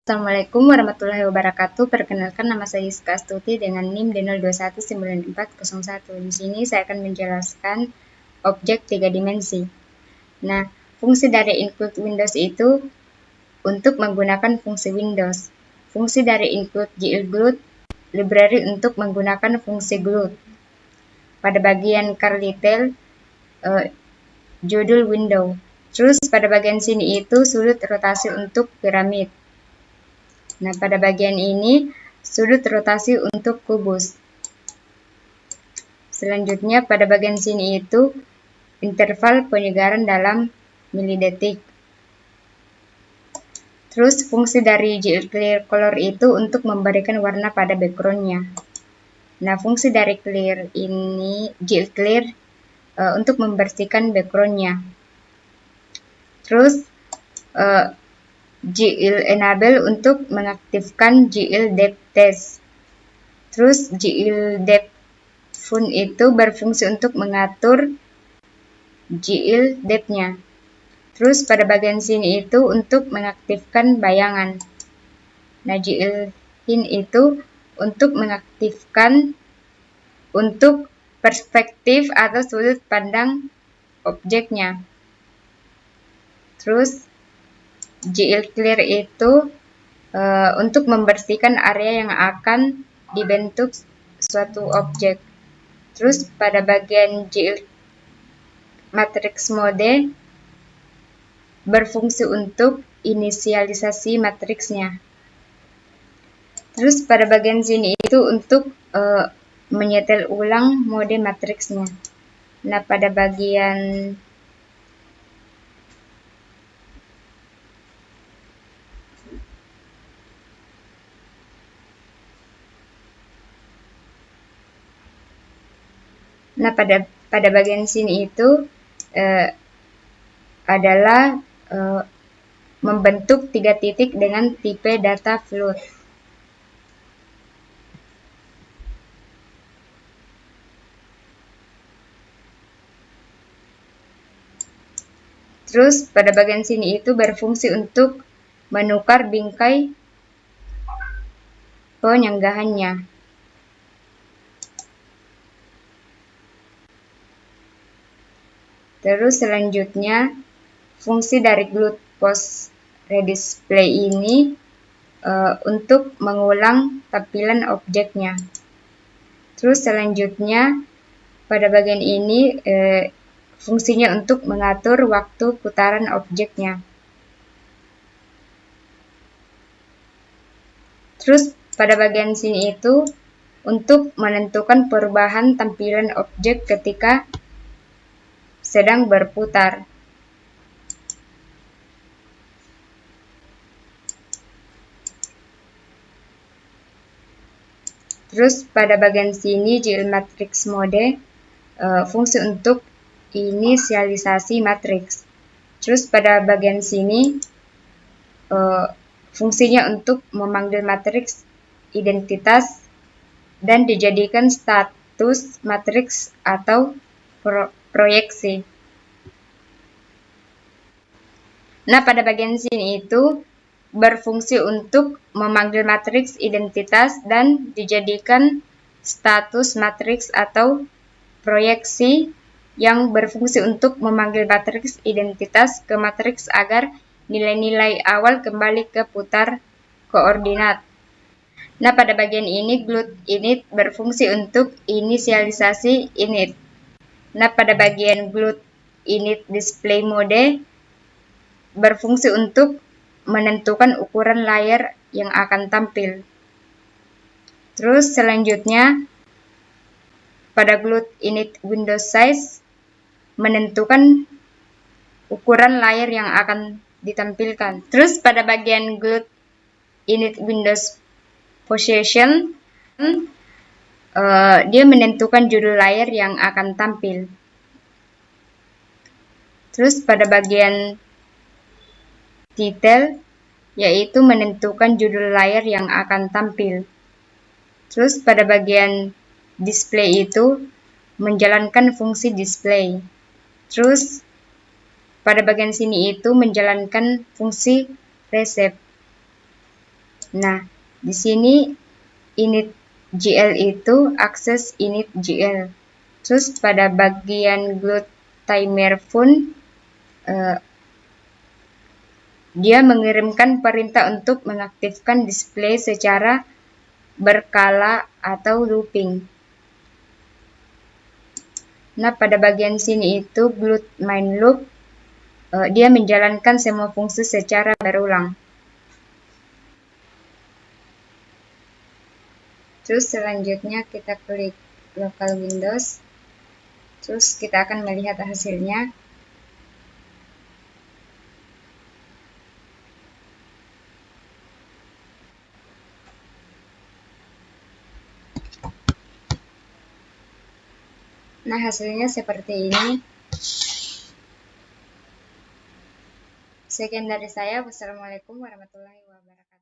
Assalamualaikum warahmatullahi wabarakatuh. Perkenalkan, nama saya Yiska Astuti dengan NIM D021941. Di sini saya akan menjelaskan objek 3 dimensi. Nah, fungsi dari include Windows itu untuk menggunakan fungsi Windows. Fungsi dari include GLGLUT library untuk menggunakan fungsi GLUT. Pada bagian curly tail, judul window. Terus pada bagian sini itu sudut rotasi untuk piramid. Nah, pada bagian ini sudut rotasi untuk kubus. Selanjutnya pada bagian sini itu interval penyegaran dalam milidetik. Terus fungsi dari GL Clear Color itu untuk memberikan warna pada backgroundnya. Nah, fungsi dari Clear ini GL Clear untuk membersihkan backgroundnya. Terus GL Enable untuk mengaktifkan GL Depth Test. Terus GL Depth Font itu berfungsi untuk mengatur GL Depth-nya. Terus pada bagian sini itu untuk mengaktifkan bayangan. Nah, GL Hint itu untuk mengaktifkan untuk perspektif atau sudut pandang objeknya. Terus GL Clear itu untuk membersihkan area yang akan dibentuk suatu objek. Terus pada bagian GL Matrix Mode berfungsi untuk inisialisasi matriksnya. Terus pada bagian sini itu untuk menyetel ulang mode matriksnya. Nah, pada bagian pada bagian sini itu adalah membentuk 3 titik dengan tipe data float. Terus pada bagian sini itu berfungsi untuk menukar bingkai penyanggahannya. Terus selanjutnya fungsi dari GLUT Post Redisplay ini untuk mengulang tampilan objeknya. Terus selanjutnya pada bagian ini fungsinya untuk mengatur waktu putaran objeknya. Terus pada bagian sini itu untuk menentukan perubahan tampilan objek ketika sedang berputar. Terus pada bagian sini GL Matrix Mode fungsi untuk inisialisasi matriks. Terus pada bagian sini fungsinya untuk memanggil matriks identitas dan dijadikan status matriks atau proyeksi. Nah, pada bagian sini itu berfungsi untuk memanggil matriks identitas dan dijadikan status matriks atau proyeksi yang berfungsi untuk memanggil matriks identitas ke matriks agar nilai-nilai awal kembali ke putar koordinat. Nah, pada bagian ini GLUT init berfungsi untuk inisialisasi init. Nah, pada bagian GLUT init display mode berfungsi untuk menentukan ukuran layar yang akan tampil. Terus selanjutnya pada GLUT init window size menentukan ukuran layar yang akan ditampilkan. Terus pada bagian GLUT init Windows Position dia menentukan judul layar yang akan tampil. Terus pada bagian title yaitu menentukan judul layar yang akan tampil. Terus pada bagian display itu menjalankan fungsi display. Terus pada bagian sini itu menjalankan fungsi receive. Nah, di sini init.jl itu akses init.jl. Terus pada bagian timer pun dia mengirimkan perintah untuk mengaktifkan display secara berkala atau looping. Nah, pada bagian sini itu main loop, dia menjalankan semua fungsi secara berulang. Terus selanjutnya kita klik local Windows. Terus kita akan melihat hasilnya. Nah, hasilnya seperti ini. Sekian dari saya. Wassalamualaikum warahmatullahi wabarakatuh.